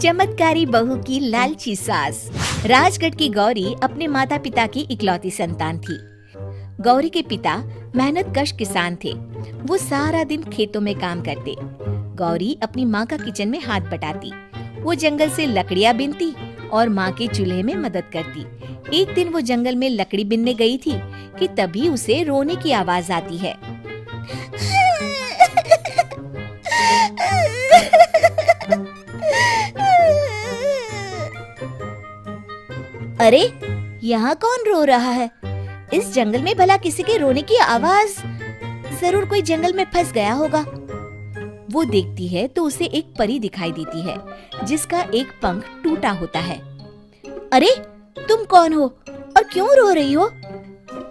चमत्कारी बहू की लालची सास। राजगढ़ की गौरी अपने माता पिता की इकलौती संतान थी। गौरी के पिता मेहनतकश किसान थे। वो सारा दिन खेतों में काम करते। गौरी अपनी माँ का किचन में हाथ बटाती। वो जंगल से लकड़ियाँ बीनती और माँ के चूल्हे में मदद करती। एक दिन वो जंगल में लकड़ी बीनने गई थी कि तभी उसे रोने की आवाज आती है। अरे, यहाँ कौन रो रहा है? इस जंगल में भला किसी के रोने की आवाज? जरूर कोई जंगल में फंस गया होगा। वो देखती है तो उसे एक परी दिखाई देती है जिसका एक पंख टूटा होता है। अरे, तुम कौन हो और क्यों रो रही हो?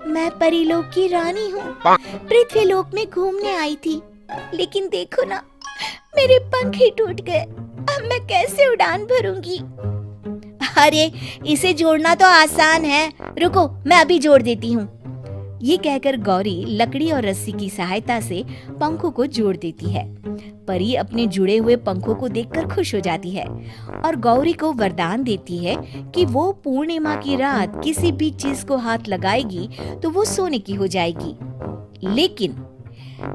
मैं परीलोक की रानी हूँ। पृथ्वीलोक में घूमने आई थी, लेकिन देखो ना, मेरे पंख ही टूट गए। अब मैं कैसे उड़ान भरूंगी? अरे, इसे जोड़ना तो आसान है। रुको, मैं अभी जोड़ देती हूँ। ये कहकर गौरी लकड़ी और रस्सी की सहायता से पंखों को जोड़ देती है। परी अपने जुड़े हुए पंखों को देखकर खुश हो जाती है और गौरी को वरदान देती है कि वो पूर्णिमा की रात किसी भी चीज को हाथ लगाएगी तो वो सोने की हो जाएगी।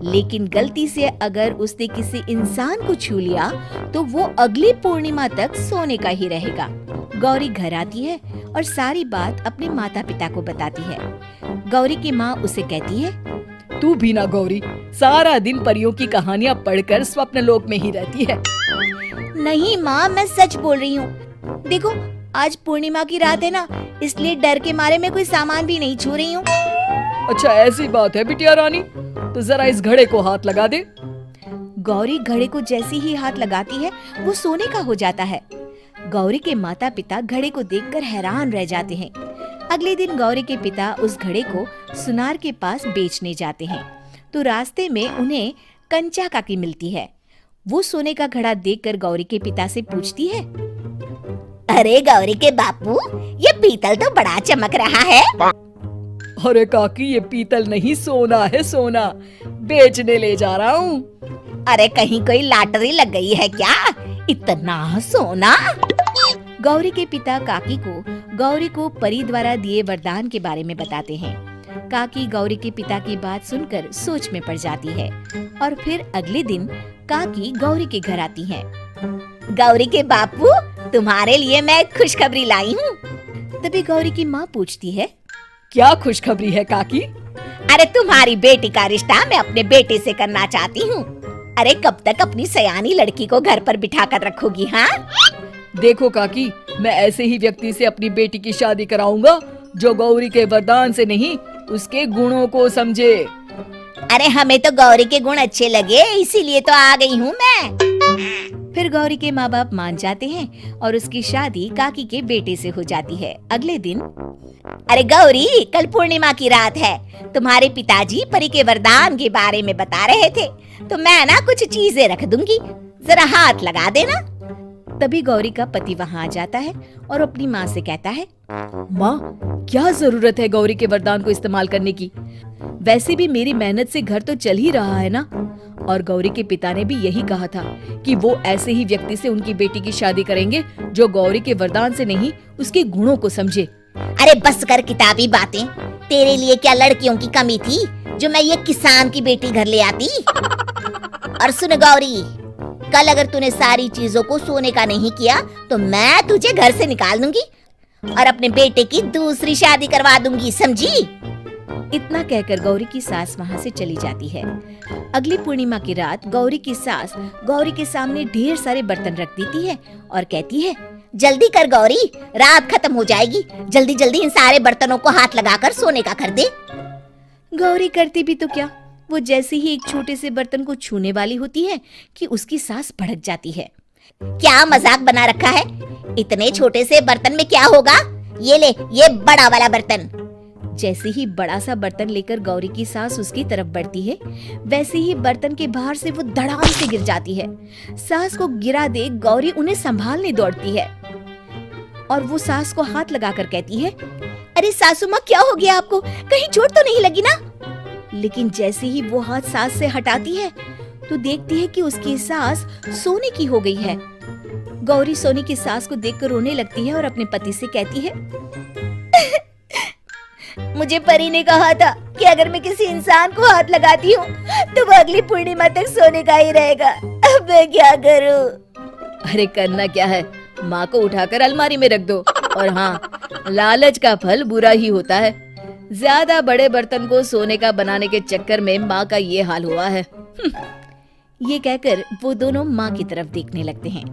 लेकिन गलती से अगर उसने किसी इंसान को छू लिया तो वो अगली पूर्णिमा तक सोने का ही रहेगा। गौरी घर आती है और सारी बात अपने माता पिता को बताती है। गौरी की माँ उसे कहती है, तू भी ना गौरी, सारा दिन परियों की कहानियाँ पढ़कर स्वप्न लोक में ही रहती है। नहीं माँ, मैं सच बोल रही हूँ। देखो, आज पूर्णिमा की रात है ना, इसलिए डर के मारे मैं कोई सामान भी नहीं छू रही हूँ। अच्छा, ऐसी बात है बिटिया रानी, तो जरा इस घड़े को हाथ लगा दे। गौरी घड़े को जैसे ही हाथ लगाती है वो सोने का हो जाता है। गौरी के माता पिता घड़े को देखकर हैरान रह जाते हैं। अगले दिन गौरी के पिता उस घड़े को सुनार के पास बेचने जाते हैं तो रास्ते में उन्हें कंचा काकी मिलती है। वो सोने का घड़ा देखकर गौरी के पिता से पूछती है, अरे गौरी के बापू, ये पीतल तो बड़ा चमक रहा है। अरे काकी, ये पीतल नहीं, सोना है, सोना। बेचने ले जा रहा हूँ। अरे, कहीं कोई लॉटरी लग गई है क्या? इतना सोना? गौरी के पिता काकी को गौरी को परी द्वारा दिए वरदान के बारे में बताते हैं। काकी गौरी के पिता की बात सुनकर सोच में पड़ जाती है और फिर अगले दिन काकी गौरी के घर आती है। गौरी के बापू, तुम्हारे लिए मैं खुशखबरी लाई हूँ। तभी गौरी की माँ पूछती है, क्या खुशखबरी है काकी? अरे, तुम्हारी बेटी का रिश्ता मैं अपने बेटे से करना चाहती हूँ। अरे, कब तक अपनी सयानी लड़की को घर पर बिठा कर रखोगी? हाँ, देखो काकी, मैं ऐसे ही व्यक्ति से अपनी बेटी की शादी कराऊंगा जो गौरी के वरदान से नहीं, उसके गुणों को समझे। अरे, हमें तो गौरी के गुण अच्छे लगे, इसीलिए तो आ गई हूँ मैं। फिर गौरी के माँ बाप मान जाते हैं और उसकी शादी काकी के बेटे से हो जाती है। अगले दिन, अरे गौरी, कल पूर्णिमा की रात है। तुम्हारे पिताजी परी के वरदान के बारे में बता रहे थे, तो मैं ना कुछ चीजें रख दूंगी, जरा हाथ लगा देना। तभी गौरी का पति वहाँ आ जाता है और अपनी माँ से कहता है, माँ, क्या जरूरत है गौरी के वरदान को इस्तेमाल करने की? वैसे भी मेरी मेहनत से घर तो चल ही रहा है ना। और गौरी के पिता ने भी यही कहा था कि वो ऐसे ही व्यक्ति से उनकी बेटी की शादी करेंगे जो गौरी के वरदान से नहीं, उसके गुणों को समझे। अरे बस कर किताबी बातें। तेरे लिए क्या लड़कियों की कमी थी जो मैं ये किसान की बेटी घर ले आती? और सुन गौरी, कल अगर तूने सारी चीजों को सोने का नहीं किया तो मैं तुझे घर से निकाल दूंगी और अपने बेटे की दूसरी शादी करवा दूंगी, समझी? इतना कहकर गौरी की सास वहाँ से चली जाती है। अगली पूर्णिमा की रात गौरी की सास गौरी के सामने ढेर सारे बर्तन रख देती है और कहती है, जल्दी कर गौरी, रात खत्म हो जाएगी। जल्दी जल्दी इन सारे बर्तनों को हाथ लगाकर सोने का कर दे। गौरी करती भी तो क्या, वो जैसे ही एक छोटे से बर्तन को छूने वाली होती है कि उसकी सास भड़क जाती है। क्या मजाक बना रखा है? इतने छोटे से बर्तन में क्या होगा? ये ले, ये बड़ा वाला बर्तन। जैसे ही बड़ा सा बर्तन लेकर गौरी की सास उसकी तरफ बढ़ती है, वैसे ही बर्तन के बाहर से वो धड़ाम से गिर जाती है। सास को गिरा देख गौरी उन्हें संभालने दौड़ती है और वो सास को हाथ लगाकर कहती है, अरे सासू माँ, क्या हो गया आपको? कहीं चोट तो नहीं लगी ना? लेकिन जैसे ही वो हाथ सास से हटाती है तो देखती है कि उसकी सास सोने की हो गई है। गौरी सोनी की सास को देखकर रोने लगती है और अपने पति से कहती है, मुझे परी ने कहा था कि अगर मैं किसी इंसान को हाथ लगाती हूँ तो वो अगली पूर्णिमा तक सोने का ही रहेगा। अब मैं क्या करूँ? अरे करना क्या है, माँ को उठाकर अलमारी में रख दो। और हाँ, लालच का फल बुरा ही होता है। ज्यादा बड़े बर्तन को सोने का बनाने के चक्कर में माँ का ये हाल हुआ है। ये कहकर वो दोनों माँ की तरफ देखने लगते हैं।